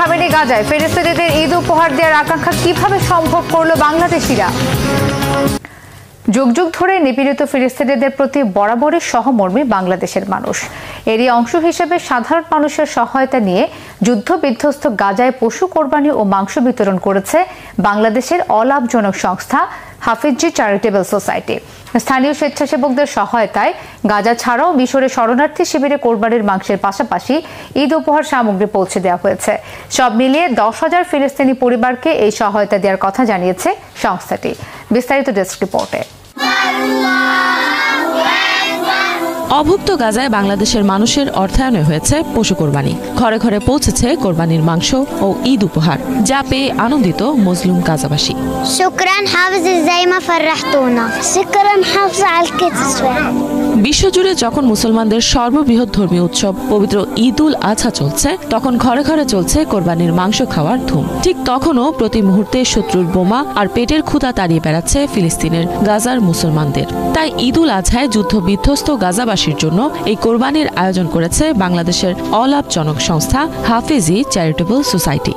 থামেনি গাজায়। ফিলিস্তিনিদের ঈদ উপহার দেওয়ার আকাঙ্ক্ষা কিভাবে সম্ভব করলো বাংলাদেশিরা? যুগ যুগ ধরে নিপীড়িত ফিলিস্তিনিদের প্রতি বরাবরই সহমর্মী বাংলাদেশের মানুষ। এরই অংশ হিসেবে সাধারণ মানুষের সহায়তা নিয়ে যুদ্ধ বিধ্বস্ত গাজায় পশু কোরবানি ও মাংস বিতরণ করেছে বাংলাদেশের অলাভজনক সংস্থা হাফিজি চ্যারিটেবল সোসাইটি। স্থানীয় স্বেচ্ছাসেবকদের সহায়তায় গাজা ছাড়াও মিশরে শরণার্থী শিবিরে কোরবানির মাংসের পাশাপাশি ঈদ উপহার সামগ্রী পৌঁছে দেওয়া হয়েছে। সব মিলিয়ে 10,000 ফিলিস্তিনি পরিবারকে এই সহায়তা দেওয়ার কথা জানিয়েছে সংস্থাটি। বিস্তারিত ডেস্ক রিপোর্টে। অভুক্ত গাজায় বাংলাদেশের মানুষের অর্থায়নে হয়েছে পশু কোরবানি। ঘরে ঘরে পৌঁছেছে কোরবানির মাংস ও ঈদ উপহার, যা পেয়ে আনন্দিত মজলুম গাজাবাসী। বিশ্বজুড়ে যখন মুসলমানদের সর্ববৃহৎ ধর্মীয় উৎসব পবিত্র ঈদ উল আজহা চলছে, তখন ঘরে ঘরে চলছে কোরবানির মাংস খাওয়ার ধুম। ঠিক তখনও প্রতি মুহূর্তে শত্রুর বোমা আর পেটের ক্ষুধা তাড়িয়ে বেড়াচ্ছে ফিলিস্তিনের গাজার মুসলমানদের। তাই ঈদ উল আজহায় যুদ্ধ বিধ্বস্ত গাজাবাসীর জন্য এই কোরবানির আয়োজন করেছে বাংলাদেশের অলাভজনক সংস্থা হাফিজি চ্যারিটেবল সোসাইটি।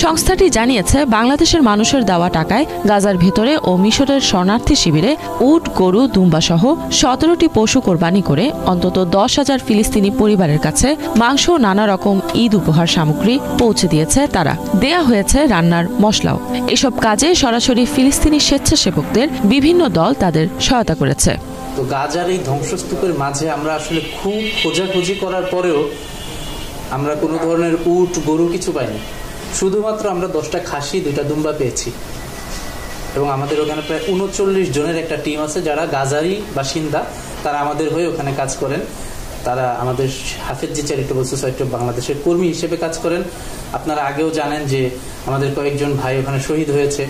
সংস্থাটি জানিয়েছে, বাংলাদেশের মানুষের দেওয়া টাকায় গাজার ভেতরে ও মিশরের শরণার্থী শিবিরে উট, গরু, দুম্বা সহ 17টি পশু কোরবানি করে অন্তত 10,000 ফিলিস্তিনি পরিবারের কাছে মাংস ও নানা রকম ঈদ উপহার সামগ্রী পৌঁছে দিয়েছে তারা। দেয়া হয়েছে রান্নার মশলাও। এসব কাজে সরাসরি ফিলিস্তিনি স্বেচ্ছাসেবকদের বিভিন্ন দল তাদের সহায়তা করেছে। তো গাজার এই ধ্বংসস্তূপের মাঝে আমরা আসলে খুব খোঁজাখুঁজি করার পরেও আমরা কোনো ধরনের উট, গরু কিছু পাইনি। শুধুমাত্র আমরা 10টা খাসি, 2টা দুম্বা পেয়েছি। এবং আমাদের ওখানে প্রায় 39 জনের একটা টিম আছে যারা গাজারই বাসিন্দা। তারা আমাদের হয়ে ওখানে কাজ করেন। তারা আমাদের হাফিজি চ্যারিটেবল সোসাইটি অফ বাংলাদেশের কর্মী হিসেবে কাজ করেন। আপনারা আগেও জানেন যে আমাদের কয়েকজন ভাই ওখানে শহীদ হয়েছে।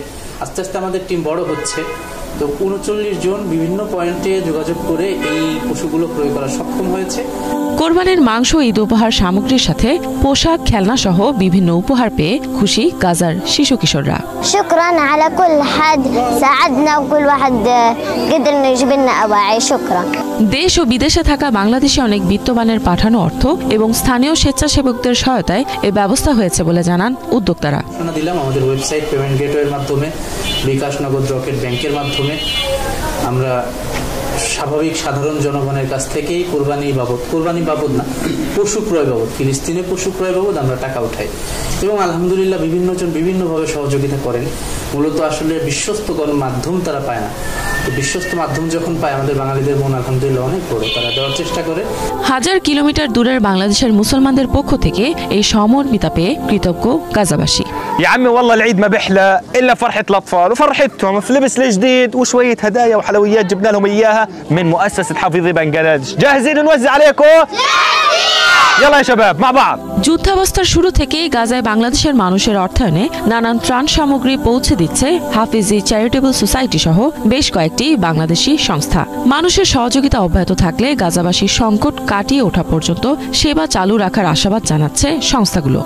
আস্তে আস্তে আমাদের টিম বড় হচ্ছে। তো 39 জন বিভিন্ন পয়েন্টে যোগাযোগ করে এই পশুগুলো ক্রয় করা সক্ষম হয়েছে। কোরবানির মাংস, ঈদ উপহার সামগ্রীর সাথে পোশাক, খেলনা সহ বিভিন্ন উপহার পেয়ে খুশি গাজার শিশু কিশোররা। শুকরান আলা কুল হাদ সাআদনা কুল ওয়াহিদ قدر يجيب لنا أواعي শুকরান। দেশ ও বিদেশে থাকা বাংলাদেশি অনেক বিত্তবানের পাঠানো অর্থ এবং স্থানীয় স্বেচ্ছাসেবকদের সহায়তায় এই ব্যবস্থা হয়েছে বলে জানান উদ্যোক্তারা। দিলাম আমাদের ওয়েবসাইট, পেমেন্ট গেটওয়ের মাধ্যমে, বিকাশ, নগদ, রকেট ব্যাংকের মাধ্যমে আমরা স্বাভাবিক সাধারণ জনগণের কাছ থেকেই কোরবানি বাবদ না, পশু ক্রয় বাবদ, ফিলিস্তিনে পশু ক্রয় বাবদ আমরা টাকা উঠাই। এবং আলহামদুলিল্লাহ বিভিন্নজন বিভিন্নভাবে সহযোগিতা করেন। মূলত আসলে বিশ্বস্ত কোনো মাধ্যম তারা পায় না। তো বিশ্বস্ত মাধ্যম যখন পায়, আমাদের বাঙালিদের মন আলহামদুলিল্লাহ অনেক বড়, তারা দেওয়ার চেষ্টা করে। 1000 কিলোমিটার দূরের বাংলাদেশের মুসলমানদের পক্ষ থেকে এই সমর্মিতা পেয়ে কৃতজ্ঞ গাজাবাসী। يا عمي والله العيد ما بيحلى الا فرحه الاطفال وفرحتهم في لبس الجديد وشويه هدايا وحلويات جبنا لهم اياها من مؤسسه حفيظي بنغلاديش. جاهزين نوزع عليكم؟ يلا يا شباب مع بعض. যুদ্ধাবস্থার শুরু থেকেই গাজায় বাংলাদেশের মানুষের অর্থায়নে নানান ত্রাণ সামগ্রী পৌঁছে দিচ্ছে হাফিজি চ্যারিটেবল সোসাইটি সহ বেশ কয়েকটি বাংলাদেশি সংস্থা। মানুষের সহযোগিতা অব্যাহত থাকলে গাজাবাসীর সংকট কাটিয়ে ওঠা পর্যন্ত সেবা চালু রাখার আশাবাদ জানাচ্ছে সংস্থাগুলো।